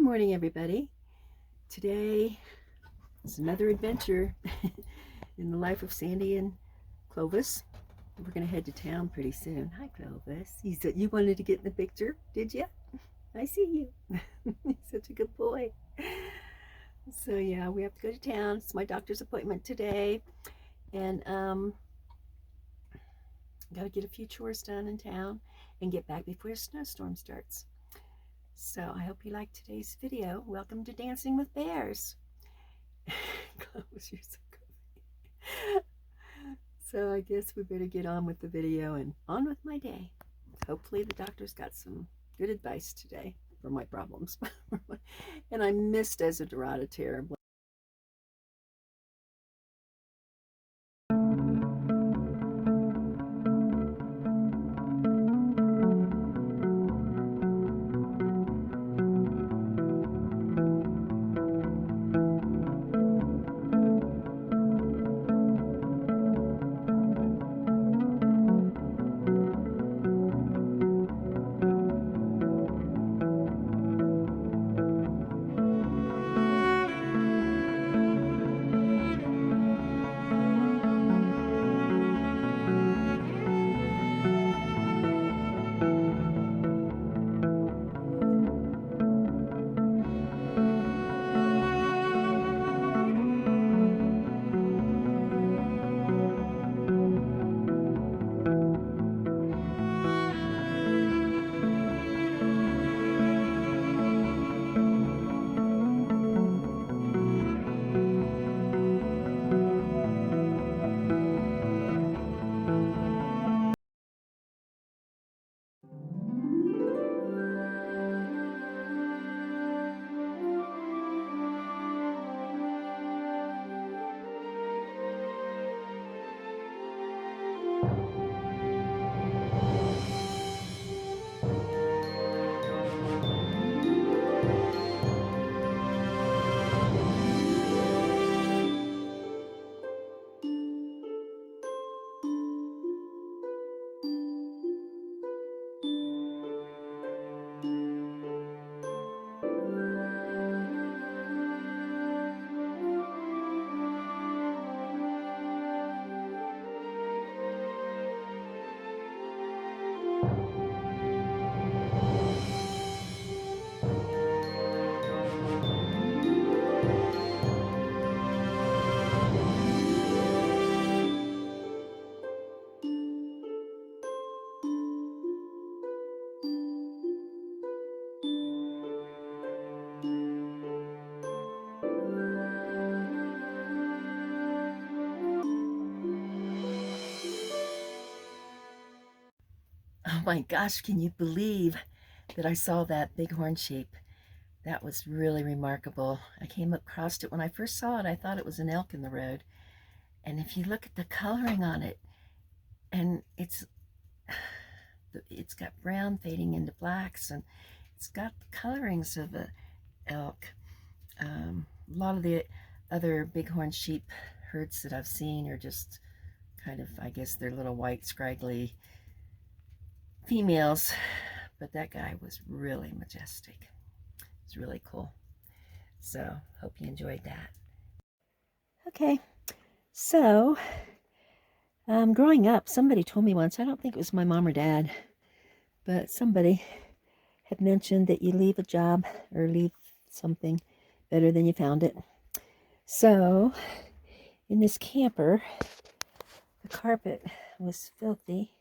morning, everybody. Today is another adventure in the life of Sandy and Clovis. We're going to head to town pretty soon. Hi, Clovis. You wanted to get in the picture, did you? I see you. He's such a good boy. So yeah, we have to go to town. It's my doctor's appointment today, and got to get a few chores done in town and get back before a snowstorm starts. So I hope you liked today's video. Welcome to Dancing with Bears. Close, you're so good. So I guess we better get on with the video and on with my day. Hopefully the doctor's got some good advice today for my problems. And I missed Desiderata terribly. Oh my gosh, can you believe that I saw that bighorn sheep? That was really remarkable. I came across it when I first saw it. I thought it was an elk in the road. And if you look at the coloring on it, and it's got brown fading into blacks, and it's got the colorings of an elk. A lot of the other bighorn sheep herds that I've seen are just kind of, I guess they're little white scraggly females, but that guy was really majestic. It's really cool. So hope you enjoyed that. Okay, so growing up, somebody told me once, I don't think it was my mom or dad, but somebody had mentioned that you leave a job or leave something better than you found it. So in this camper, the carpet was filthy,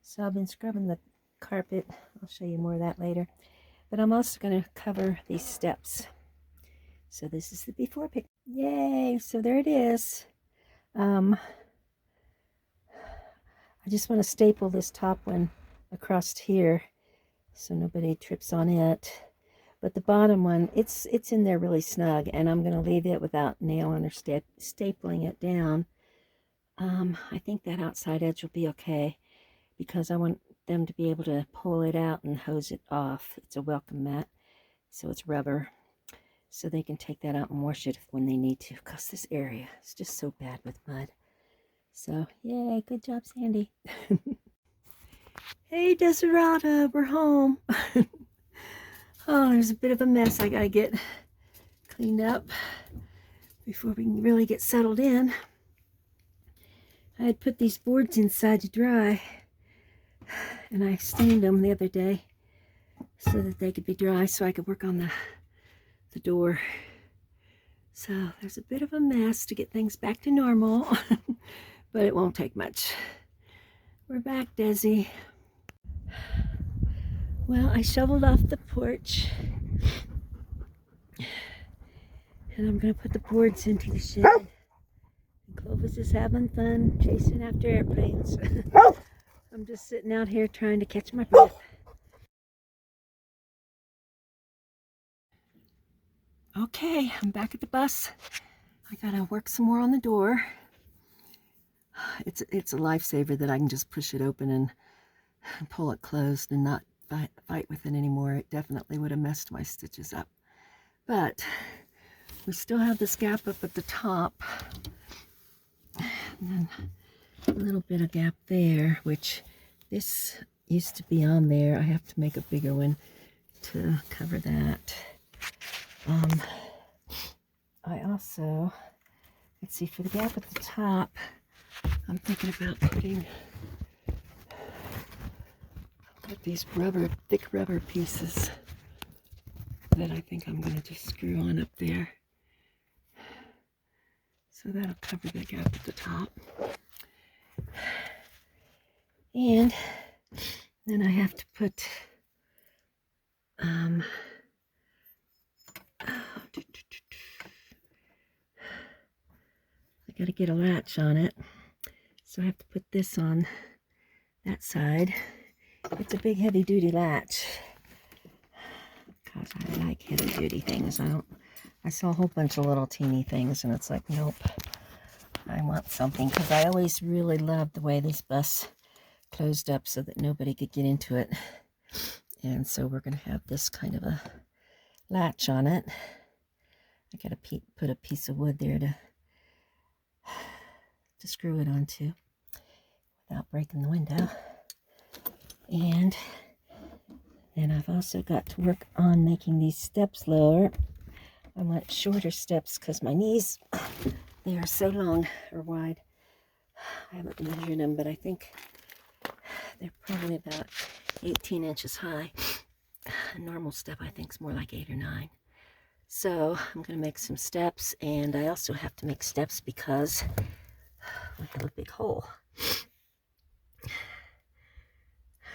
so I've been scrubbing the carpet. I'll show you more of that later. But I'm also going to cover these steps. So this is the before picture. Yay! So there it is. I just want to staple this top one across here so nobody trips on it. But the bottom one, it's in there really snug, and I'm going to leave it without nailing or stapling it down. I think that outside edge will be okay, because I want them to be able to pull it out and hose it off. It's a welcome mat, so it's rubber, so they can take that out and wash it when they need to, because this area is just so bad with mud. So yay, good job, Sandy. Hey, Desiderata, we're home. Oh, there's a bit of a mess I gotta get cleaned up before we can really get settled in. I had put these boards inside to dry, and I stained them the other day so that they could be dry so I could work on the door. So there's a bit of a mess to get things back to normal, but it won't take much. We're back, Desi. Well, I shoveled off the porch, and I'm going to put the boards into the shed. And Clovis is having fun chasing after airplanes. I'm just sitting out here trying to catch my breath. Okay, I'm back at the bus. I gotta work some more on the door. It's a lifesaver that I can just push it open and pull it closed and not fight with it anymore. It definitely would have messed my stitches up. But we still have this gap up at the top. And then a little bit of gap there, which this used to be on there. I have to make a bigger one to cover that. I also, let's see, for the gap at the top, I'm thinking about putting these thick rubber pieces that I think I'm going to just screw on up there. So that'll cover the gap at the top. And then I have to put I gotta get a latch on it, so I have to put this on that side. It's a big heavy duty latch because I like heavy duty things. I saw a whole bunch of little teeny things and it's like, nope, I want something, because I always really loved the way this bus closed up so that nobody could get into it. And so we're going to have this kind of a latch on it. I got to put a piece of wood there to screw it onto without breaking the window. And then I've also got to work on making these steps lower. I want shorter steps because my knees, they are so long or wide. I haven't measured them, but I think they're probably about 18 inches high. A normal step, I think, is more like 8 or 9. So I'm going to make some steps, and I also have to make steps because we have a big hole.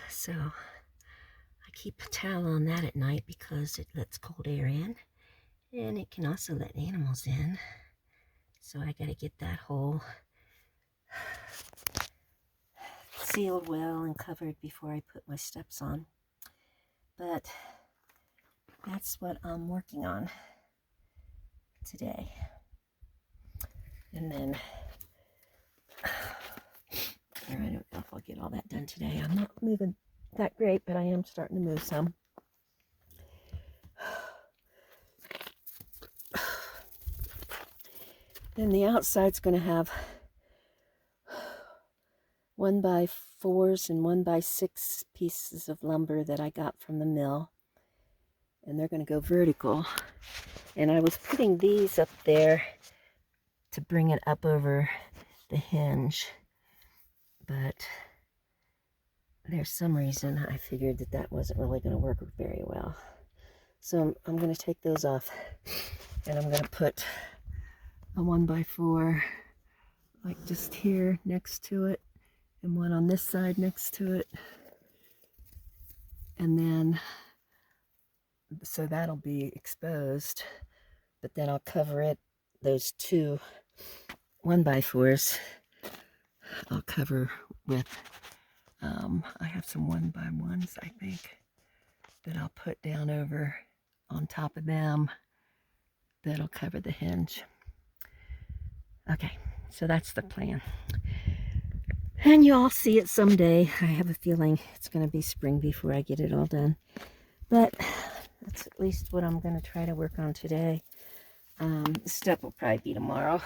So I keep a towel on that at night because it lets cold air in, and it can also let animals in. So I got to get that hole sealed well and covered before I put my steps on. But that's what I'm working on today. And then I don't know if I'll get all that done today. I'm not moving that great, but I am starting to move some. Then the outside's going to have 1x4s and 1x6 pieces of lumber that I got from the mill. And they're going to go vertical. And I was putting these up there to bring it up over the hinge. But there's some reason I figured that wasn't really going to work very well. So I'm going to take those off. And I'm going to put a 1x4 like just here next to it, and one on this side next to it, and then so that'll be exposed, but then I'll cover it, those two 1x4s I'll cover with I have some 1x1s, I think, that I'll put down over on top of them that'll cover the hinge. Okay, so that's the plan. And you'll all see it someday. I have a feeling it's going to be spring before I get it all done. But that's at least what I'm going to try to work on today. The step will probably be tomorrow.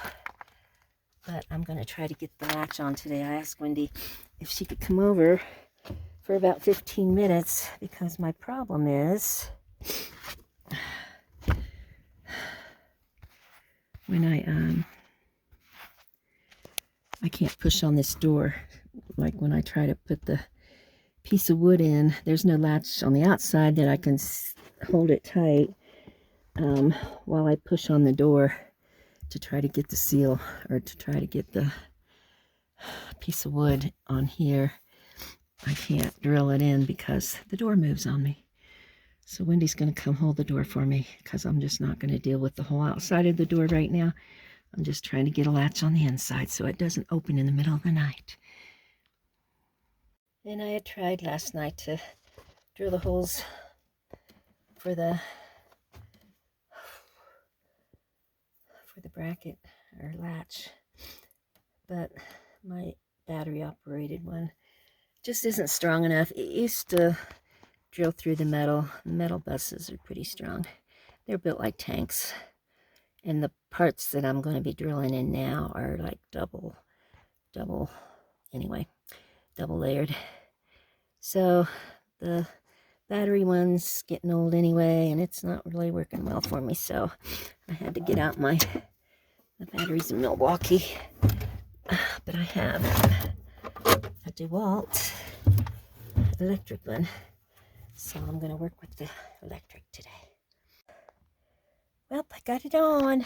But I'm going to try to get the latch on today. I asked Wendy if she could come over for about 15 minutes because my problem is when I can't push on this door, like when I try to put the piece of wood in, there's no latch on the outside that I can hold it tight while I push on the door to try to get the seal, or to try to get the piece of wood on here. I can't drill it in because the door moves on me. So Wendy's going to come hold the door for me, because I'm just not going to deal with the whole outside of the door right now. I'm just trying to get a latch on the inside so it doesn't open in the middle of the night. And I had tried last night to drill the holes for the bracket or latch, but my battery operated one just isn't strong enough. It used to drill through the metal. Metal buses are pretty strong. They're built like tanks. And the parts that I'm going to be drilling in now are like double layered. So the battery one's getting old anyway, and it's not really working well for me. So I had to get out the batteries in Milwaukee. But I have a DeWalt electric one. So I'm going to work with the electric today. Well, I got it on.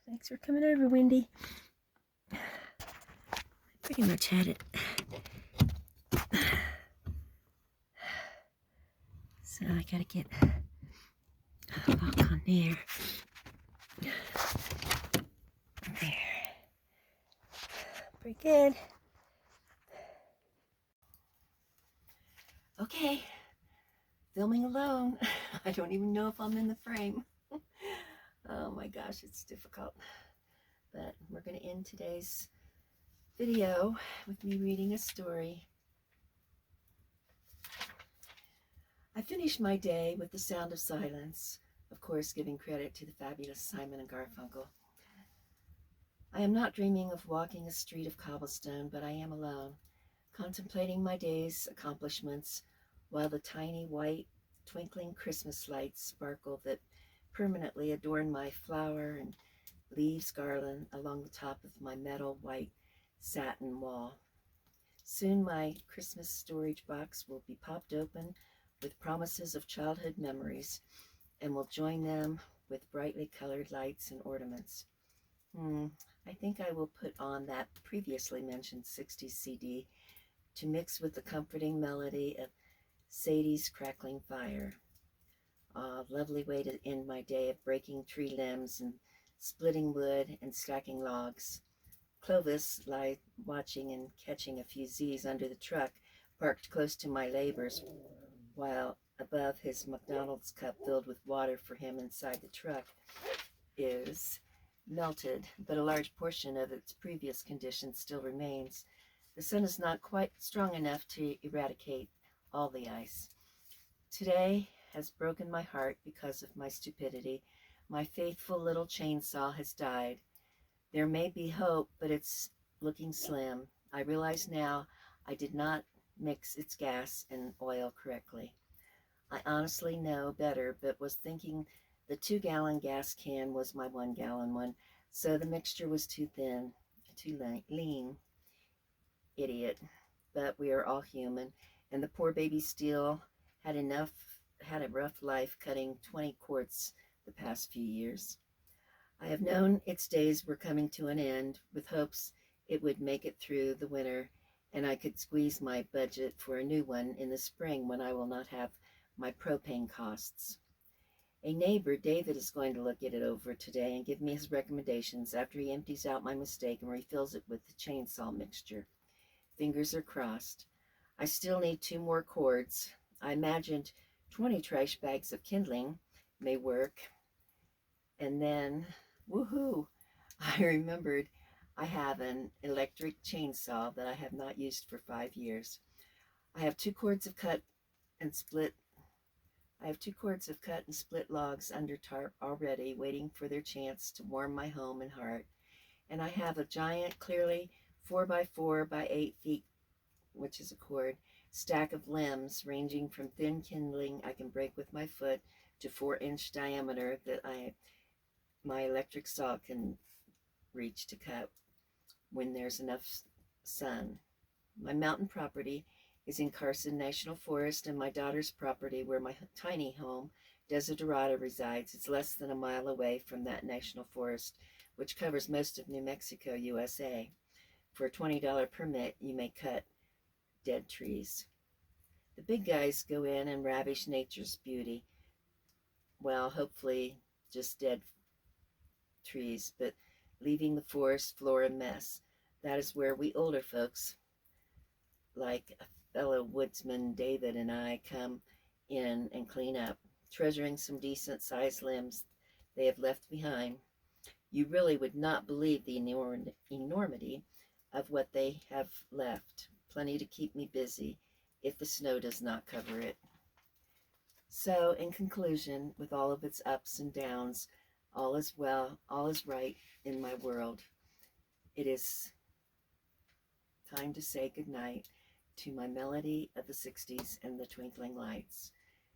Thanks for coming over, Wendy. Pretty much had it. So I gotta get a lock on there. There. Pretty good. Okay. Filming alone. I don't even know if I'm in the frame. Oh my gosh, it's difficult. But we're going to end today's video with me reading a story. I finished my day with The Sound of Silence, of course giving credit to the fabulous Simon and Garfunkel. I am not dreaming of walking a street of cobblestone, but I am alone, contemplating my day's accomplishments while the tiny white twinkling Christmas lights sparkle that permanently adorn my flower and leaves garland along the top of my metal white satin wall. Soon my Christmas storage box will be popped open with promises of childhood memories, and will join them with brightly colored lights and ornaments. I think I will put on that previously mentioned 60s CD to mix with the comforting melody of Sadie's Crackling Fire. Lovely way to end my day of breaking tree limbs and splitting wood and stacking logs. Clovis lies watching and catching a few Z's under the truck parked close to my labors, while above his McDonald's cup filled with water for him inside the truck is melted, but a large portion of its previous condition still remains. The sun is not quite strong enough to eradicate all the ice. Today has broken my heart because of my stupidity. My faithful little chainsaw has died. There may be hope, but it's looking slim. I realize now I did not mix its gas and oil correctly. I honestly know better, but was thinking the 2-gallon gas can was my 1-gallon one, so the mixture was too thin, too lean. Idiot. But we are all human, and the poor baby steel had a rough life cutting 20 quarts the past few years. I have known its days were coming to an end, with hopes it would make it through the winter, and I could squeeze my budget for a new one in the spring when I will not have my propane costs. A neighbor, David, is going to look at it over today and give me his recommendations after he empties out my mistake and refills it with the chainsaw mixture. Fingers are crossed. I still need 2 more cords. I imagined 20 trash bags of kindling may work. And then, woohoo, I remembered I have an electric chainsaw that I have not used for 5 years. I have 2 cords of cut and split logs under tarp already, waiting for their chance to warm my home and heart. And I have a giant, clearly 4x4 by 8 feet which is a cord, stack of limbs ranging from thin kindling I can break with my foot to 4-inch diameter that my electric saw can reach to cut when there's enough sun. My mountain property is in Carson National Forest, and my daughter's property, where my tiny home, Desiderata, resides, is less than a mile away from that national forest, which covers most of New Mexico, USA. For a $20 permit, you may cut dead trees. The big guys go in and ravish nature's beauty. Well, hopefully just dead trees, but leaving the forest floor a mess. That is where we older folks, like a fellow woodsman David and I, come in and clean up, treasuring some decent sized limbs they have left behind. You really would not believe the enormity of what they have left. Plenty to keep me busy if the snow does not cover it. So, in conclusion, with all of its ups and downs, all is well, all is right in my world. It is time to say goodnight to my melody of the 60s and the twinkling lights.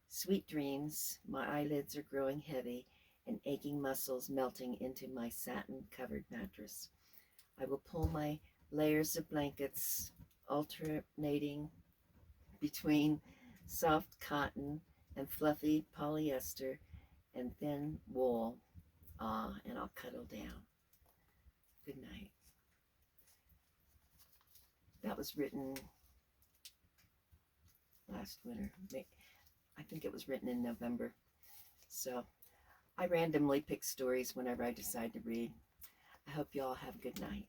Sweet dreams, my eyelids are growing heavy and aching muscles melting into my satin-covered mattress. I will pull my layers of blankets, alternating between soft cotton and fluffy polyester and thin wool. And I'll cuddle down. Good night. That was written last winter. I think it was written in November. So I randomly pick stories whenever I decide to read. I hope you all have a good night.